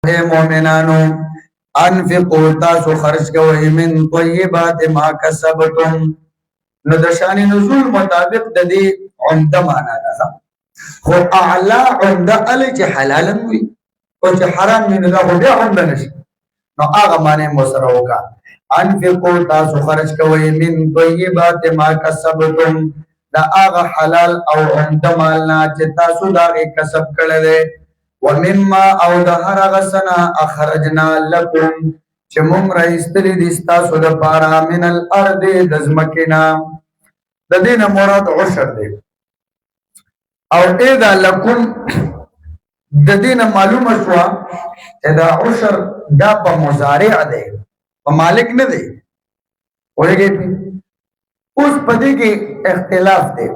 اے مومنانو انفقوا تاسو خرج کوئ من طیبات ما کسبتم. نو د شان نزول مطابق د دې عمده معنا ده، خو اعلی عمده ال چې حلالا وي او چې حرام وي نو دا خو بیا عمده نشي. نو هغه معنی مو سره وکړه، انفقوا تاسو خرج کوئ من طیبات ما کسبتم، دا هغه حلال او عمده مال نه چې تاسو دا کسب کړی دی. ومما او د هر هغه څه نه اخرجنا لکم چې موږ راایستلي دي ستاسو دپاره من الارض د ځمکې نه. د دې نه مراد عشر دی. او اذا لکم د دې نه معلومه شوه چې دا عشر دا په مضارع دی، په مالک نه دی. پوهېږئ پې؟ اوس په دې کې اختلاف دی.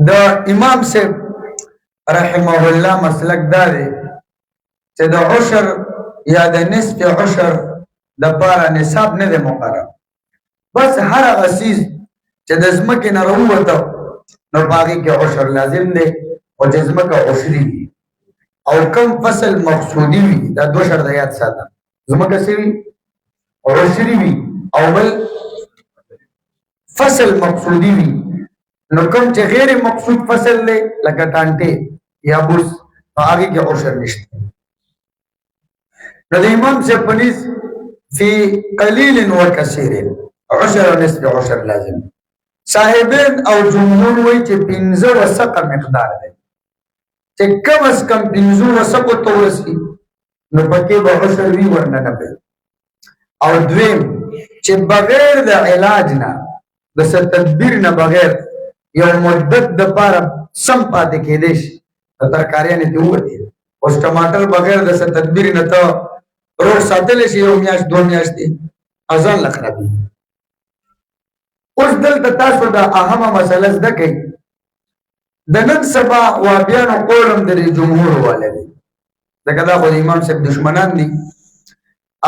د امام صاحب رحمه الله مسلک دا دی چې د عشر یا د نصف عشر د پاره نصاب نه دی مقرر، بس هر هغه څیز چې د ځمکې نه راووته نو په هغې کې عشر لازم دی، او چې ځمکه عشري وي او کم فصل مقصودي وي. دا دوه شرطه یاد ساته، ځمکه څه وي؟ عشري وي، او بل فصل مقصودي وي. نو کوم چې غیر مقصود فصل دی لکه ټانټې یا بوس، په هغې کې عشر نشته. نو د امام صاحب په نس فی قلیل و کثیر عشر او نصف عشر لازم. صاحبین او جمهور وایي چې 15 وسقه مقدار دی، چې کم از کم 15 وسقو ته ورسي نو پکې به عشر وي، ورنه نه وي. او دویم چې بغیر د علاج نه د څه تدبیر نه بغیر یو مدت دپاره سم پاتې کېدی شي، ترکاریانې دې ووتې. اوس ټماټر بغیر د څه تدبیر نه ته روغ ساتلی شي، یو میاشت دوه میاشتې ځان له خرابېږي. اوس دلته تاسو دا اهمه مسله زده کړئ. د نن سبا وهابیانو قول هم د جمهور والا دی، ځکه دا خو د امام صاحب دشمنان دي،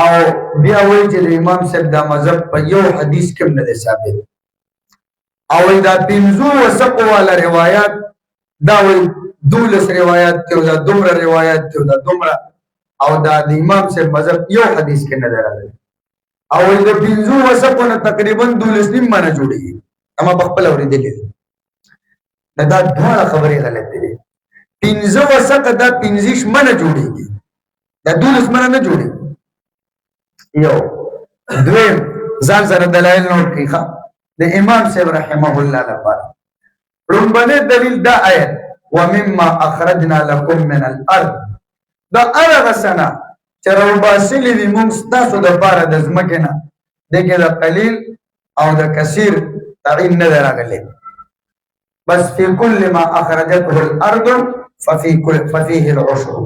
او بیا وایي چې د امام صاحب دا مذهب په یو حدیث کې هم نه دی ثابت. او دا 15 وسقو والا روایات دا وایي 12 روایات دی، او دا دومره روایات دی، او دا دومره، او دا د امام صاحب مذهب یو حدیث کې نه دی راغلی. او د 15 وسقو نه تقریبا 12 نیم منه جوړېږي، اما په خپله اورېدلې دي. دا دواړه خبرې غلطې دي. 15 وسقه دا 15 منه جوړېږي، دا 12 منه نه جوړېږي. یو دویم ځان سره دلایل نوٹ کړئ د امام صاحب رحمه الله لپاره. لومبنی دلیل دا آیت ومما اخرجنا لکم من الارض، دا هغه څه نه چې راوباسلي دي موږ ستاسو دپاره د ځمکې نه. دې کې د قلیل او د کثیر تعین نه دی راغلی، بس فی کل ما اخرجته الارض ففیه العشر.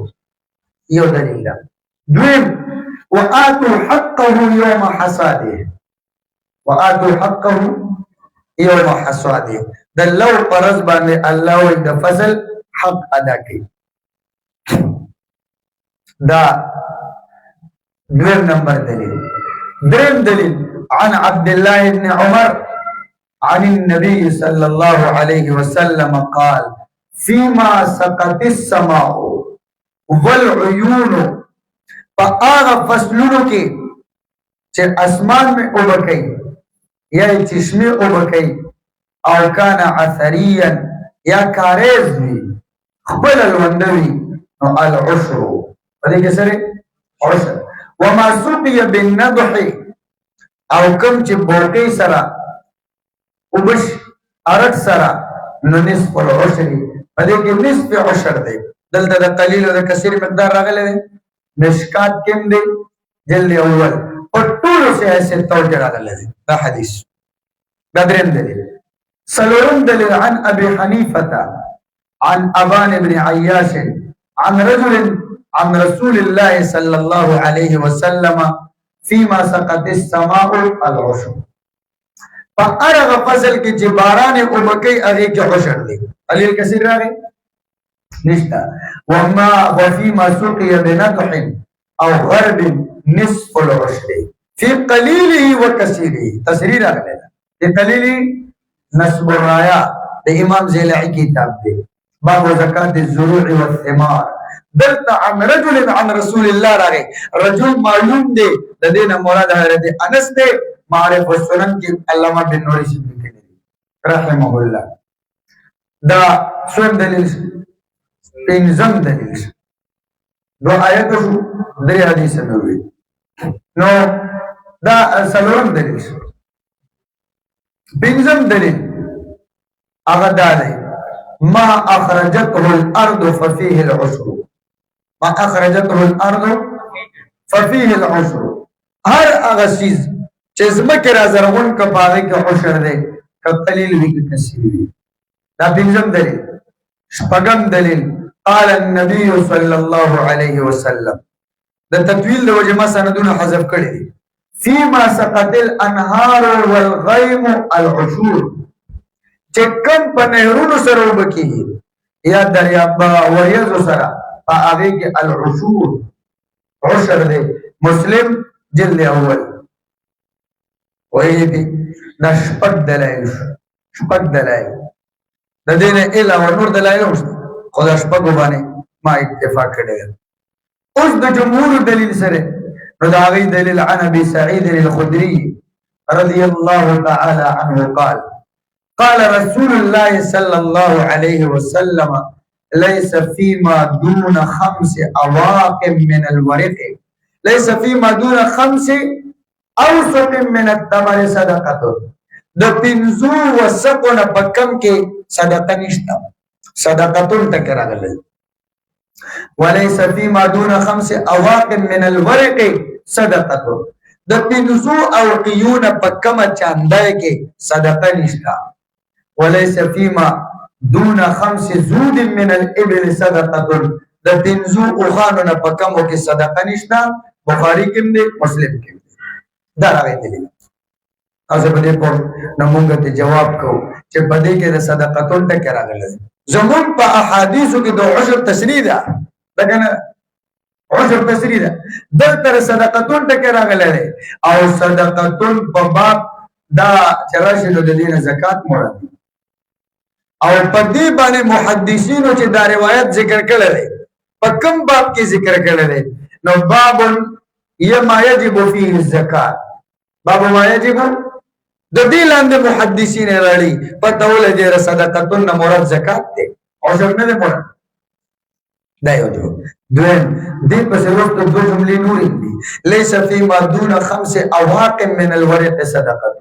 یو دلیل ده. دویم وآتوا حقه یوم حصاده، وآتوا حقه یوم حصاده، د لو پرز باندې الله وایي د فصل حق ادا کوي. دا دویم نمبر دلیل. دریم دلیل عن عبد الله بن عمر عن النبي صلى الله عليه وسلم قال فيما سقط السماء والعيون، فآغا فصلونو کې چې اسمان میں اوبکی یا چشمه اوبکی او کان عثریا یا کاریز وی خپل الوندوی نو العشر پدې کې سره عشر. وما سقي بالنضح او کم چې بوقي سره وبش ارد سره نو نصف العشر، پدې کې نصف عشر دی. دلته د قلیل او د کثیر مقدار راغلی دی. مشکات کم دی جلد اول اور طول سے ایسے توجہ راغلی دی دا حدیث. دا دریم دلیل. سلورم دلیل عن ابي حنيفة عن ابان بن عياش عن رجل عن رسول الله صلى الله عليه وسلم فيما سقط السماء العشر. فارغ فصل کی جباران اوبکی اغی کی عشر دی. قلیل کثیر راغی نشتا. وما وفيما سقي بنضح او غرب نصف العشر في قليله وكثيره. تصريح راغلی دی قلیلی نصب الرایا د امام زیلعی کتاب دی. باب زکات الزروع والثمار، دلتا عن رجل عن رسول الله راغی رجل معلوم دے د دین مراد حضرت انس دے معرف السنن کی علامہ بن نوری سے لکھے رحمه الله دا سوم دلیل پنځم دلیل دو آیت شو درې حدیث نووي نو دا څلورم دلیل پنځم دلیل هغه دا دی ما اخرجته الارض ففيه العشر ما اخرجته الارض ففيه العشر هر هغه چیز چې زمکه را زرغون کا پاغه کې عشر دی که قلیل وي که کثیر وي دا پنځم دلیل شپږم دلیل قال النبي صلى الله عليه وسلم د تطویل د وجه ما سندونه حذف کړي فيما سقط الانهار والغيم العشور چې کم په نهرونو سره وبکیږي یا دریاب وریځو سره په هغه کې العشور عشر دی مسلم جلد اول وایي دي نشپک دلایل د دین علاوه نور دلایل خدا شپږ باندې ما اتفاق کړی اوس د جمهور دلیل سره نو دا غي دلیل عن ابي سعيد الخدري رضي الله تعالى عنه قال رسول الله صلى الله عليه وسلم ليس فيما دون 5 أواق من الورق ليس فيما دون 5 أوسق من التمر صدقه د پنځو وسقونه په کم کې صدقه نشته صدقتون تکراغله وليس فيما دون 5 أواق من الورق صدقه د پنځو او قيون په کم چاندای کې صدقه نشته وليس فيما دون 5 زود من الابل صدقه د پنځو اوخانو نه په کمو کې صدقه نشته بخاری کې دی مسلم کې دا راغلی تاسو په دې په نمونګه ته جواب کو چې په دې کې د صدقاتون ټکي راغلي زمون په احادیثو کې د عشر تشریح ده دغه عشر تشریح ده دلته صدقاتون ټکي راغلي او صدقاتون په باب دا چرشه د دین زکات مراد او په دې باندې محدثینو چې دا روایت ذکر کړل په کوم باب کې ذکر کړل نو باب یما یجب فيه الزکات باب ما یجب د دې لاندې محدثین راړي پته ولګي چې صدقاتون مراد زکات دی او څنګه نه مراد دا یو دویم دې په سروت د دوه جملې نورې دي ليس فيما دون 5 أواق من الورق صدقه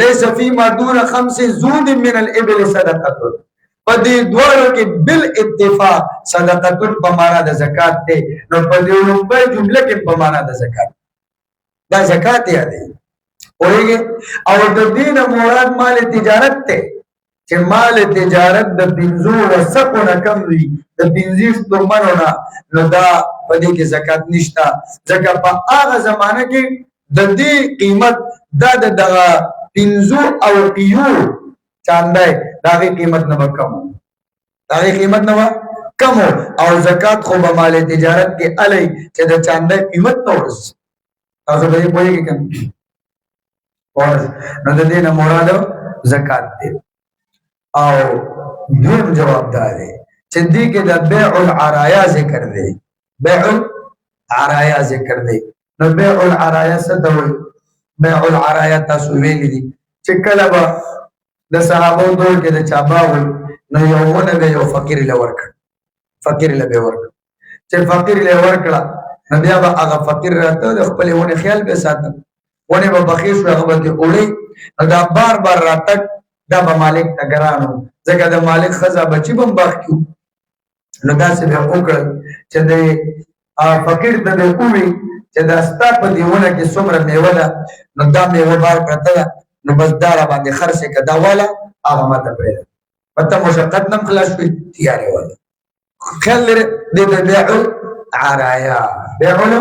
ليس فيما دون 5 زود من الابل صدقه په دې دوه کې بل اتفاق صدقاتون په معنا د زکات دی نو په دې لومړی جمله کې په معنا د زکات دا زکات دی اوریږي او د دین مراد مال تجارت ته چې مال تجارت د بنزو وسقونه کم وي د بنزیش تومنونه نو دا په دې کې زکات نشته ځکه په هغه زمانه کې د دې قیمت دا د بنزو او قیو چاندای داغه قیمت نه کم داغه قیمت نه کم او زکات خو به مال تجارت کې علی چې د چاندای قیمت نه ورس تاسو به پوهیږئ کنه اور نو د دې نه مراد زکات دی او دویم جواب دی چې دې کې د بیع العرایا ذکر دی بیع العرایا ذکر دی نو بیع العرایا څه ته وایي بیع العرایا تاسو ویلي دي چې کله به د صحابو دور کې د چاباول نو یوونه به یو فقیر لور کړ فقیر له ور چې فقیر له ور کړه نو بیا به هغه فقیر راته د خپل ونه خیال به ساتل ونه به بخیش هغه به وړي دا بار بار راتک دا به مالک تګرانو ځکه د مالک خزا بچي بم باغ کیو نو دا څه به وکړ چې د فقیر ته د کومي چې دا ستا په دیونه کې څومره میوه ده نو دا میوه بار پرته ده نو بس دا را باندې خرڅه کدا والا هغه ماته پرې پته مشقت نم خلاص شي تیارې ولا خل دې د بیع عرایا بیعونه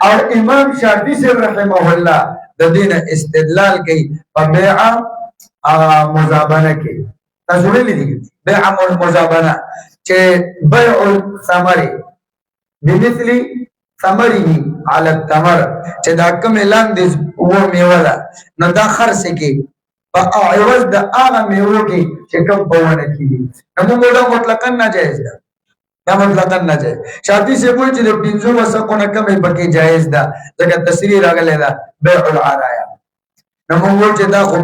او امام شافعی سے رحمه الله د دین استدلال کوي په بیع مزابنه کې تاسو ویلي دي بیع مزابنه چې بیع الثمر بمثل ثمره على التمر چې دا کوم اعلان دي و میوه ده نو دا خرڅ کې په عوض د هغه میوه کې چې کوم په ونه کې نو موږ مطلقاً ناجایز ده دا مطلقاً نه جائز. شافعي سے وایي چې د پنځو وسقونه کمې پکې جایز ده ځکه تصریح راغلی ده بیع العرایا. نو موږ وایو چې دا خو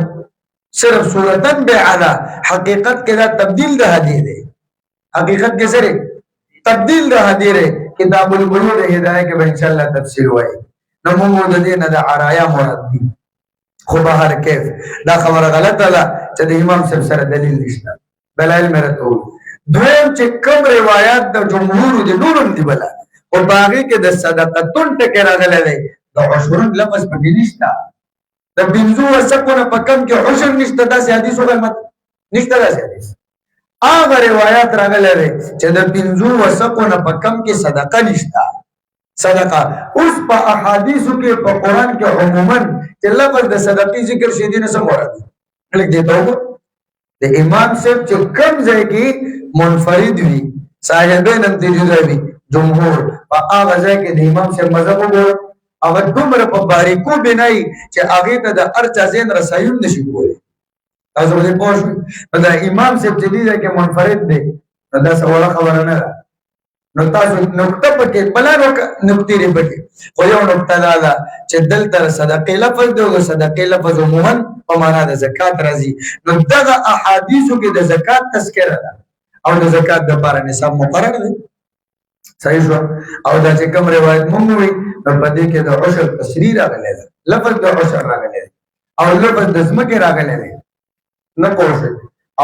صرف صورتاً بیع ده، حقیقت کې دا تبدیل د هدیې دی. حقیقت کې سره تبدیل د هدیې دی. کتاب البیوع د هدایه کې به انشاءالله تفصیل وایي. نو موږ د دې نه د عرایا مراد دي. خو به هر کیف دا خبره غلطه ده چې د امام صاحب سره دلیل نشته. دلایل مې راته ووایي. دویم چې کوم روایات د جمهور دي نورم دي بلا او باغی کې د صدقتون ټکی راغلی دی د عشرون لفظ پکې نشته. د پنځو وسقونه په کم کې عشر نشته. داسې حدیث وغیرت نشته. داسې حدیث هغه روایات راغلی دی چې د پنځو وسقونه په کم کې صدقه نشته. صدقه اوس په احادیثو کې په قرآن کې عموما چې لفظ د صدقې ذکر شي دي نه څه مراد دی. لږ دې ته وګوره د امام صاحب چې کم ځای کې منفرد وي صاحبین هم دې جدا وي جمهور په هغه ځای کې د امام صاحب مذهب وګوره هغه دومره په باریکو بنایي چې هغې ته د هر چا ذهن رسایي هم نشي کولی. تاسو پرې پوه شوئ. نو د امام صاحب چې دې ځای کې منفرد دی نو دا څه وړه خبره نه ده. نو تاسو نقطه پکې بلا نقطې لري پکې خو یو نقطه دا ده چې دلته صدقې لفظ دی او صدقې لفظ عموما په معنا د زکات راځي. نو دغه احادیثو کې د زکات تذکره ده او د زکات لپاره نصاب مقرر دی. صحیح شو. او دا چې کوم روایت مونږ وي نو په دې کې د عشر تشریح راغلی ده. لفظ د عشر راغلی دی او لفظ د ځمکې راغلی دی نه پوه شئ.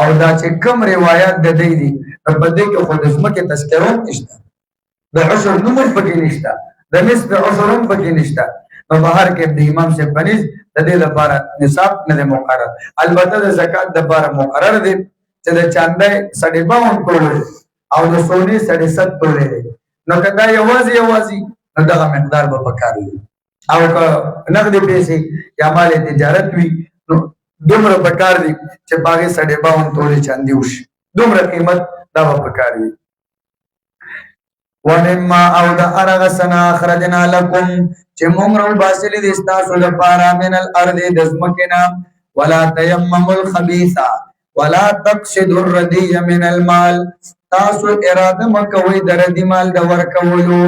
او دا چې کوم روایات د دې دي په دې کې خو د ځمکې تذکره هم نشته. د عشر نوم هم پکې نشته. د نصف عشر هم پکې نشته. نو بهر کې د امام صاحب پنځ د دې لپاره نصاب نه دی مقرر. البته د زکات لپاره مقرر دی چې د چاندې 52 تولې او د سونې 7.5 تولې. نو کدا یوازي نو دغه مقدار به پکاري او که نقد پیسې یا مال تجارت وي نو دومره پکار دي چې باغې 52 تولې چاندي وشي. دومره قیمت دا به پکاري. ومما او د ارغ سنا اخرجنا لكم چې موږ راو باسلې د تاسو لپاره من الارض د ځمکنا ولا تيمموا الخبيث ولا تقصدوا الردي من المال. تاسو اراده مکوئ د ردی مال د ورکولو.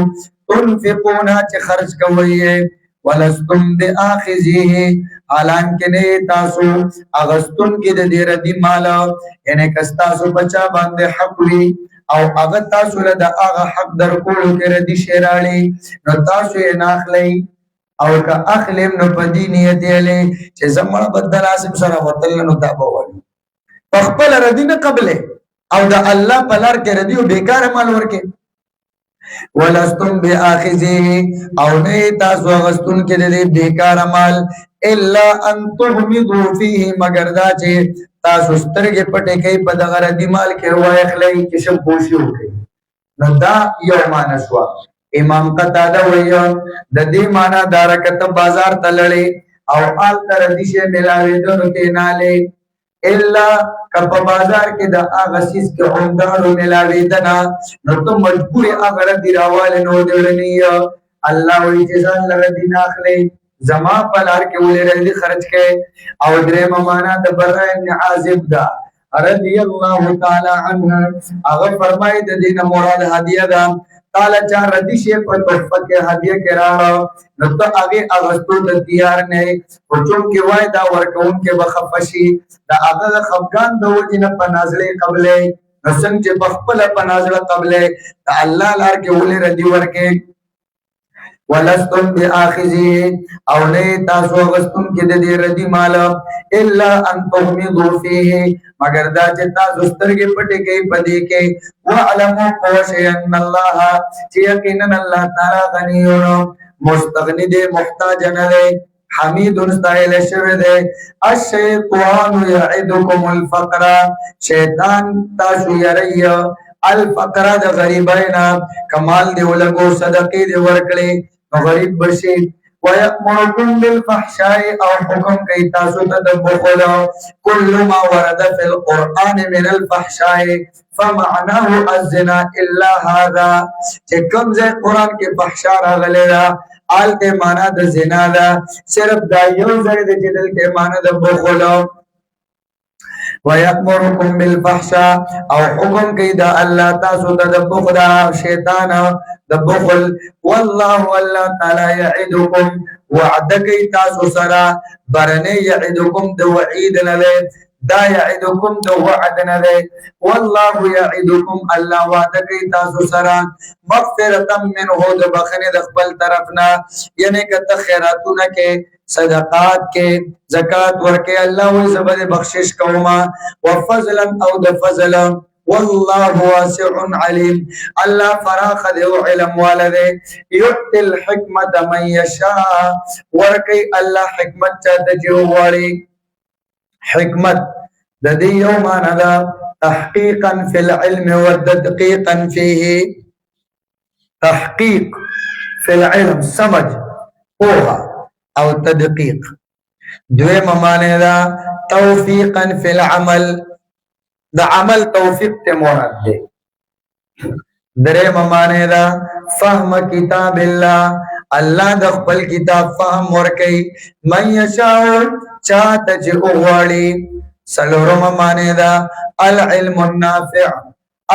تنفقون چې خرج کوئ ولستم بآخذه حالانکه نه تاسو اغستون کې د دې ردی مال یعنی کس تاسو بچا باندې حق وي او هغه تاسو له هغه حق درکولو کې ردی شراړي نو تاسو یې ناخلئ او که اخلم نو په دې نیت یې لې چې زمړه بدل اسم سره وتل نو دا به وایي په خپل ردی نه قبله او د الله په لار کې ردی او بیکار مال ورکې. ولستم بآخذه او نه تاسو غستون کې د بیکار مال الا ان تغمضوا فيه مگر دا چې تاسو سترګې پټې کوي په دغه ردی مال کې روای خلای چې شم پوښي وکړي. نو دا یو معنا شو. امام قتاده وایي د دې معنا دارکته بازار تلړې او آل تر دې شه ملاوي دونو کې ناله الا کپ بازار کې د هغه سیس کې عمدارو ملاوي دنا نو ته مجبور هغه دی راواله نو دړنی الله وی چې ځان لره دین اخلي زما پلار کې ولې ردی خرج کې. او درې معنا د برا ابن عازب دا رضی الله تعالی عنه هغه فرمایي د دین مراد هدیه ده. تعالی چا ردی شی په تحفه کې هدیه کراړه نو ته هغه اغستو ته تیار نه او چون کې وای دا ورکون کې بخفشي دا هغه خفغان د وجنه په نازلې قبله حسن چې بخپل په نازله قبله الله لار کې ولې ردی ورکه. ولستم بآخذه او نه تاسو غستون کې د دې ردی مال الا ان تغمضوا فيه مگر دا چې تاسو سترګې پټې کوي پدې کې. واعلموا ان الله چې یقینا الله تعالی غنی او مستغنی دی محتاج نه دی حمید استایل شوی دی. الشیطان یعدکم الفقر شیطان تاسو یری الفقر د غریبینا کمال دی ولګو صدقې دی ورکړي غریب بشي. ويأمركم بالفحشاء او حکم کوي تاسو ته د بخل. كل ما ورد في القرآن من الفحشاء فمعناه الزنا الا هذا چې کوم ځای قرآن کې فحشا راغلی دا آلته معنا د زنا ده صرف دا یو ځای د چې دلته معنا د بخل. ويأمركم بالفحشاء او حکم کوي دا الله تاسو ته د بخل شیطان د بخل والله الله تعالی يعدكم وعد کوي تاسو سره برنه يعدكم د وعید نه دا يعدكم دو وعدنا ده والله يعدكم الله وعد کوي تاسو سره مغفرتا منه د بخنه د خپل طرفنا یعنی کته خیراتونه کې صدقات کې زکات ورکه الله وي زبر بخشش کوما وفضلا او د فضل والله واسع عليم الله فراخ له علم والده يؤتي الحكمه من يشاء ورکه الله حکمت ته جوړي حکمت د دې یو معنا ده تحقیقا فی العلم وتدقیقا فيه تحقیق فی العلم سمج پوها او تدقیق دویم معنا ده توفیقا فی العمل د عمل توفیق ته مراد ده دریم معنا ده فهم کتاب الله الله د خپل کتاب فهم ورکي من یشاء چاته چې وغواړي سلورم معنی دا العلم النافع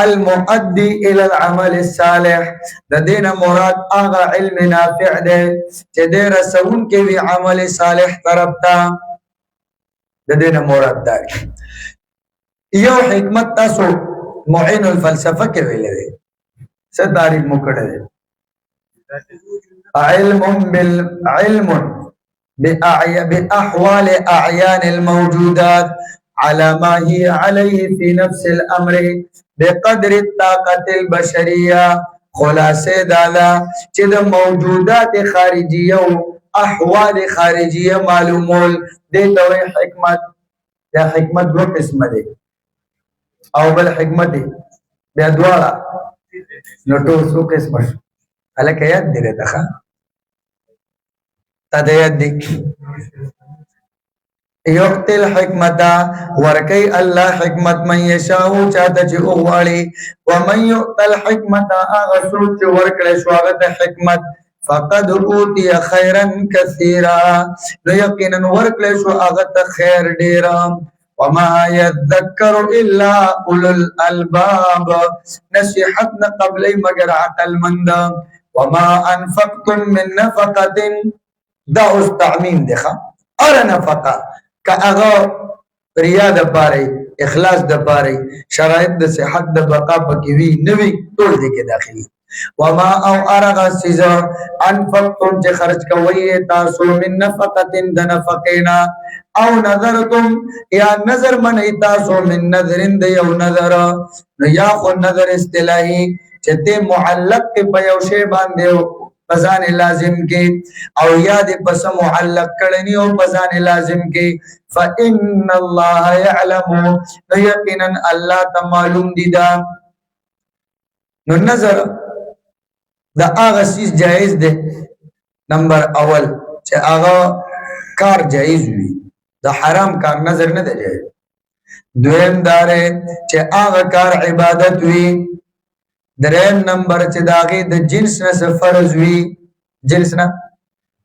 المؤدي الى العمل الصالح د دینه مراد هغه علم نافع ده چې د رسون کې وی عمل صالح طرف ته د دینه مراد ده یو حکمت تاسو معین الفلسفه کې ویل دي څه تعریف مو کړی علم بأحوال أعيان الموجودات على ما هي عليه في نفس الأمر بقدر الطاقة البشرية خلاصه دادا چې د موجودات خارجية او احوال خارجية معلومول دې ته حکمت یا حکمت دو قسم دي او بل حکمت دي بیا دواړه نو ټول څو قسم الکه یاد دې ته تدید دی یقتل حکمتا ورکی اللہ حکمت من یشاو چاہتا چی اغوالی ومن یقتل حکمتا آغا سوچ ورکل شواغت حکمت فقد اوتی خیرا کثیرا نو یقینا ورکل شواغت خیر دیرا وما يذكر الا اولو الالباب نصیحتنا قبلی مگر عقل مند وما انفقتم من نفقة دا اوس تعمیم دی ښه ار نفقه که هغه ریا د پاره اخلاص د پاره شرایط د صحت د بقا پکې وی نوی ټول دې کې داخلي وما او ارغ سیزا انفقتم چې خرج کوي تاسو من نفقه د نفقینا او نظرتم یا نظر من تاسو من نظر د یو نظر نو یا خو نظر اصطلاحي چې ته معلق په یو شی باندې پزان لازم کې او یاد پس معلق کړنی او پزان لازم کې فإن الله يعلم یقینا الله ته معلوم دي دا نو نظر دا هغه چیز جایز ده نمبر اول چې هغه کار جایز وي دا حرام کار نظر نه ده جایز دویم دار چې هغه کار عبادت وي دریم نمبر چې داغه د جنس نه فرض وي جنس نه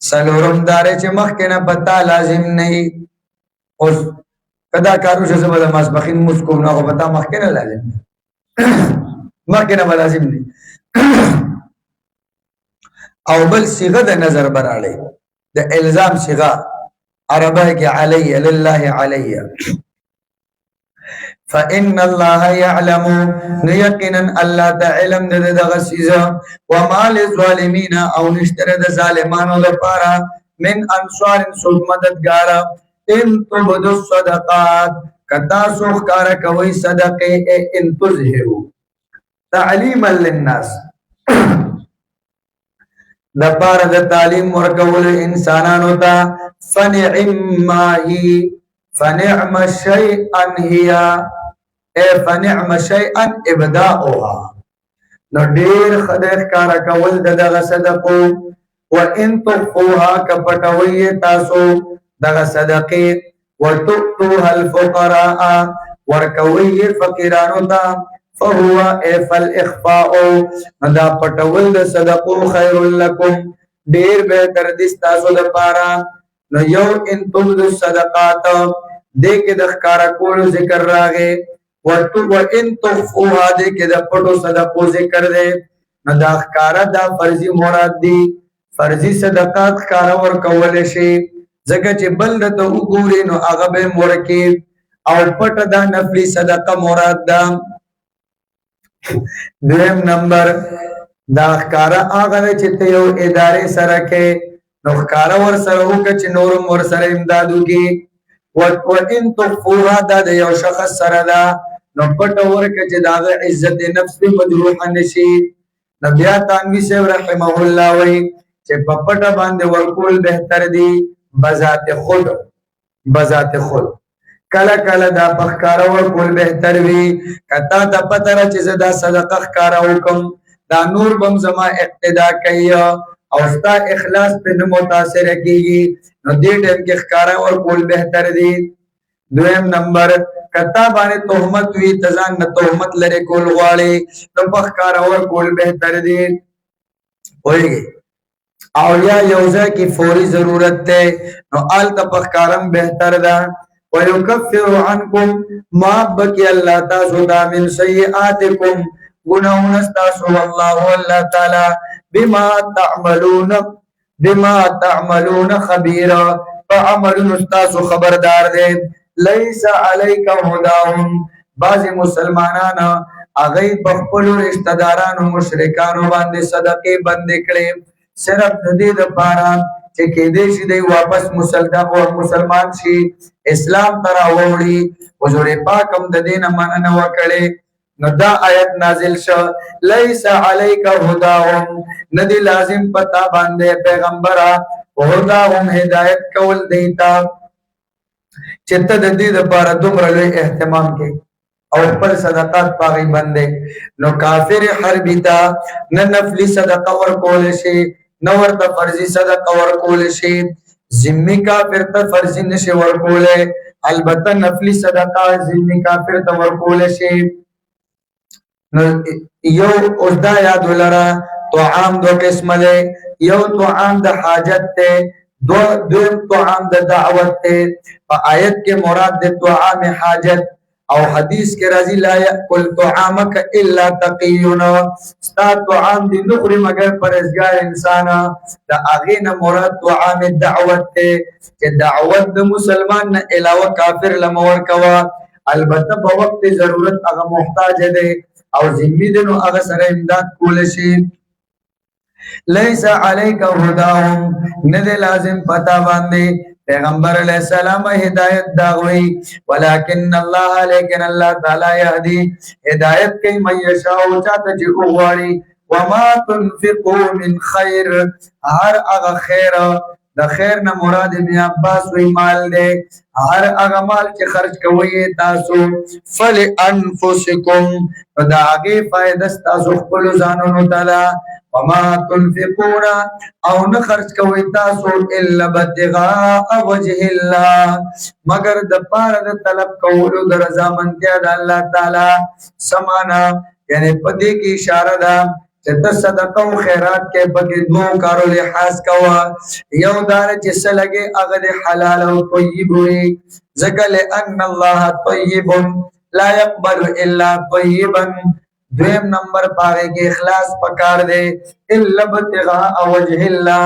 سلورم دار چې مخکې نه پتا لازم نه اوس کدا کارو چې زما د ماسبخین مسکو نه پتا مخکې نه لازم مخکې نه لازم نه او بل صيغه د نظر براله د الزام صيغه عربه کې علی لله علی فإن الله يعلم يقينا الله تعلم دغه سيزه وما للظالمين او نشتر د ظالمانو لپاره من انصار سود مددگار ان تبدوا الصدقات کدا سو کار کوي صدقه ان تظهروا تعلیما للناس د پاره د تعلیم ورکول انسانانو ته فنعم هي فنعم شيئا هي فنعم شيئا ابداؤها نو ډیر خدای کار کول دغه صدقو وان تخفوها کپټوي تاسو دغه صدقه وتؤتوها الفقراء ورکوي فقیرانو ته فهو فالاخفاء دا پټول د صدقو خير لكم ډیر به تر دې تاسو لپاره نو یو ان تبدوا الصدقات دې کې د ښکارا کولو ذکر راغی وان تخفوها دې کې د پټو صدقو ذکر دی نو دا ښکارا دا فرضي مراد دی فرضي صدقات ښکارا ورکول شي ځکه چې بل ته وګوري نو هغه به مرکی او پټ دا نفلی صدقه مراد ده دویم نمبر دا ښکارا هغه چې ته یو ادارې سره کې نو ښکارا ور سره وکړه چې نورم ور سره امداد وکړي وان تخفوها دا د یو شخص سره ده نو پټ ورکړه چې دا عزت نفس به مجروح نشي نبی تانوی سے رحمه الله وی چې په پټ باندې ورکول بهتر دی بذات خود کله کله دا پخکارا ورکول بهتر وی کتا ته پته را چې دا صدقه ښکارا وکم دا نور بم زما اقتدا کوي او ستا اخلاص په نه متاثر کیږي نو دې ټیم کې ښکارا ورکول بهتر دی دویم نمبر کتا باندې تهمت وی تزان نه تهمت لري کول غواړي نو پخکارا ورکول بهتر دی وایي او یا یوزه کی فوری ضرورت تے نو آل تپخکارم بہتر دا ویکفر عنکم معبکی اللہ تاسو دا من سیئاتکم گناہون استاسو واللہ اللہ تعالی بما تعملون خبیرا فعملون استاسو خبردار دے لیس علیک ہداہم بعض مسلمانانا اغیب بخپلو رشتدارانو مشرکانو باندے صدقے بندکڑے صرف د دې لپاره چې کې دې شي دی واپس مسلمان شي اسلام ته راوړي حضور پاک هم د دې نه مننه وکړي نو دا آیت نازل شو لیس علیک هداهم ندی لازم پتا باندې پیغمبره هداهم هدایت کول دیتا چې ته د دې لپاره دومره لوی اهتمام کې او پر صدقات پاغي باندې نو کافر حربی تا نه نفلی صدقه ورکول شي نو ورته فرضي صدقه ورکول شي ذمي کافر ته فرضي نشي ورکول البته نفلی صدقه ذمي کافر ته ورکول شي نو یو اوس دا یاد ولرا طعام دو قسم له یو طعام د حاجت ته دویم طعام د دعوت ته په آیت کې مراد د طعام حاجت او حدیث کے رضی لا یاکل طعامک الا تقیون ستا طعام دی نخری مگر پرهیزګار انسان دا اغه نه مراد طعام دعوت ته چې دعوت د مسلمان نه علاوه کافر لمور کوا البته په وخت ضرورت هغه محتاج دی او ذمہ دنو هغه سره امداد کول شي لیس علیک هداهم نه لازم پتا باندې پیغمبر علیہ السلام ہدایت داوی ولکن اللہ لیکن اللہ تعالی یهدی ہدایت کی من یشاء چاہتا جی اغواڑی وما تنفقوا من خیر ہر اغا خیر دا خیر نہ مراد ابن عباس وی مال دے ہر اغا مال کے خرچ کوئی تاسو فلانفسکم دا آگے فائدہ تاسو خپلو زانونو تعالی وما تنفقون او نخرج کوي تاسو الا ابتغاء وجه الله مگر د پاره د طلب کولو د رضا مندیا د الله تعالی سمانا یعنی پدې کې اشاره ده چې د صدقه او خیرات کې بګې دوه کارو لحاظ کوا یو دار چې سلګي هغه د حلال او طیب وي ذکر لئن الله طیب لا يقبل الا طیبا دویم نمبر پاگے کے اخلاص پکار دے الا ابتغاء وجه اللہ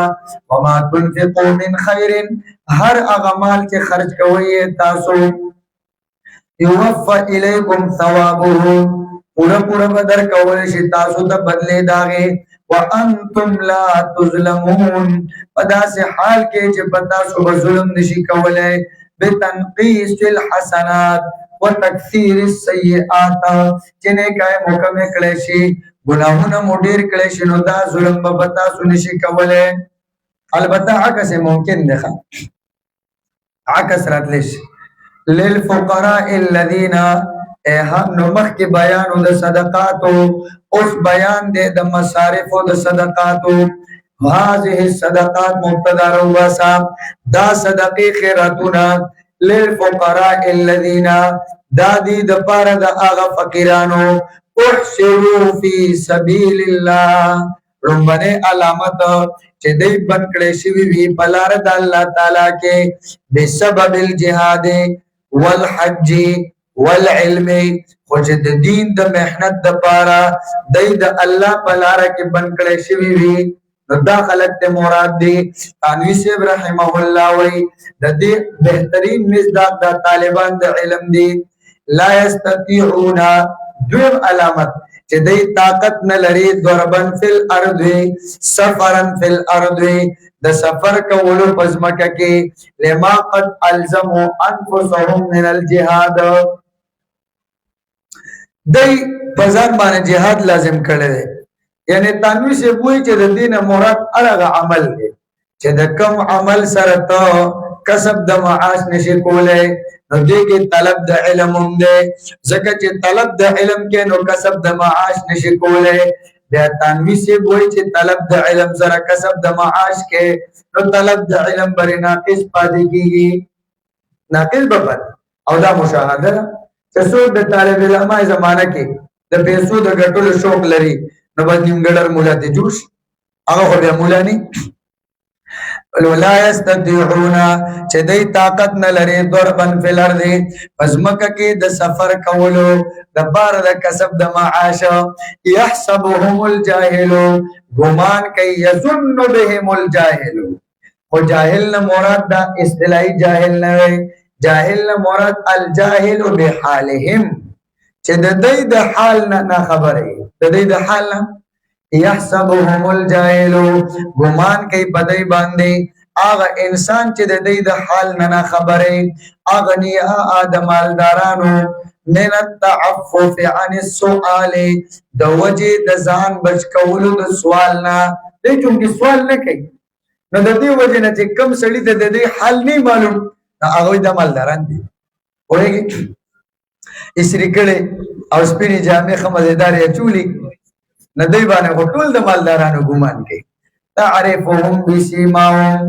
وما تنفقوا من خیر ہر اغمال کے خرچ کوئی تاسو یوفا الیکم ثوابه پورا پورا بدر کولی تاسو تا بدلے داگے وانتم لا تظلمون پدا سے حال کے جب تاسو بظلم نشی کولے بتنقیس الحسنات وتکثیر السیئات چنے کای مکمل کلیشی گناہونه مډیر کلیشی نو دا ظلم به پتا سنشي کوله البته عکس ممکن ده عکس راتلش للفقراء الذين نو مخک بیان د صدقات اوس بیان د مصارف د صدقات هذه الصدقات مبتدا واسا دا صدقې خیراتونه للفقراء الذين دادی د پاره د هغه فقیرانو احشروا فی سبیل الله رمبنه علامت چې دای بن کړي شي وی بلار د الله تعالی کې بسبب الجهاد والحج والعلم، خو چې د دین د محنت د پاره دای د الله په لاره کې بن کړی شوی وي نو دا خلک ته مراد دي. تانوی صاحب رحمه الله وی د دې بهترین مصداق د طالبان د علم دي. لا یستطيعون، دویم علامت چې دای طاقت نه لري، ضربن فی الارض، سفرن فی الارض، د سفر کولو پزمکه کې، لما قد الزموا انفسهم من الجهاد، دای پزان باندې جهاد لازم کړی دی. یعنی تانوی سے وایي چې د دین مراد هغه عمل دی چې د کم عمل سره ته کسب د معاش نشي کولای، نو دې کې طلب د علم هم دی، ځکه چې طلب د علم کې نو کسب د معاش نشي کولای. بیا تانوی سے وایي چې طلب د علم سره کسب د معاش کې نو طلب د علم بری ناقص پاتې کیږي، ناقص به او دا مشاهده ده چې څوک د طالب علمای زمانہ کې د پیسو د ګټلو شوق لري نو باید نیمګړر مولا ته جوړ شي، هغه خو بیا مولا نه. ولا یستطيعون، چې دای طاقت نه لري، ضربن فی الارض، پس مکه کې د سفر کولو د بار د کسب د معاش. یحسبهم الجاهل، ګمان کوي، یظن بهم الجاهل، خو جاهل نه مراد دا اصطلاحي جاهل نه وي، جاهل نه مراد الجاهل بحالهم، چې د دې د حال نه خبره، د دې د حال نه. یحسبهم الجاهل، ګمان کوي بدای باندې هغه انسان چې د دې د حال نه خبره، اغنیا ادمالدارانو من التعفف عن السؤال، د وجه د ځان بچ کولو د سوال نه، دې چې سوال نه کوي نو د دې وجه نه چې کم سړی د دې حال نه معلوم، هغه د مالداران دي. وایي اسری کړي او سپینې جامې خمزدار یا چولی نه دی باندې ټول د مالدارانو ګمان کوي. تعرفهم بسیماهم،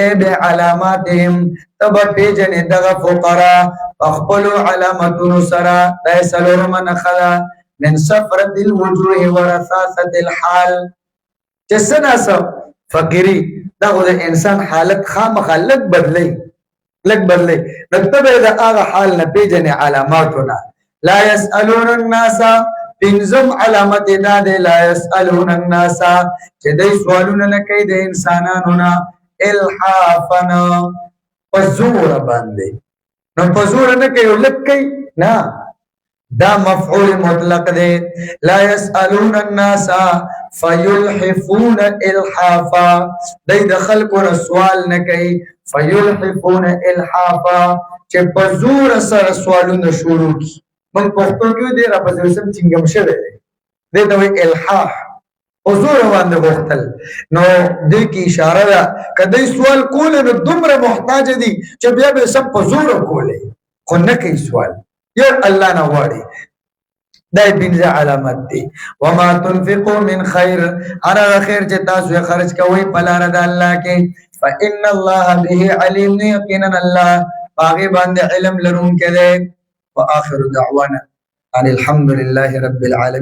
ای بعلاماتهم، تب پیجن دغه فقرا فخپلو علامتونو سره، دا سلورم نخلا من سفرت الوجوه ورثاثت الحال، چې سناسه فقیری دا خو د انسان حالت خامخا لږ بدلی نو تبه د هغه حال نه پیجن علاماتونه. لا يسألون الناس، پنځم علامت دا دی، لا يسألون الناس، چې دوی سوالونه نه کوي د انسانانو نه، الحافن، په زور باندې، نو په زور نه کوي، لږ کوي نه، دا مفعول مطلق دی. لا يسألون الناس فيلحفون الحافا، دوی د خلکو سوال نه کوي، فيلحفون الحافا، چې په زور سره سوالونه شروع کی. من پښتو کې دی را په سم چنګم شوی دی، دې ته وایي الحاح، حضور باندې غوښتل. نو دې کې اشاره ده کدی سوال کول نو دومره محتاج دي چې بیا به سب په زور کولې، خو نه کوي سوال، یو الله نه غواړي. دا پنځه علامات دي. وما تنفقوا من خير، هر خیر چې تاسو خرج کوئ په لار د الله کې، فإن الله به عليم، یقینا الله هغه باندې علم لرونکی دی. وآخر دعوانا ان الحمد لله رب العالمين.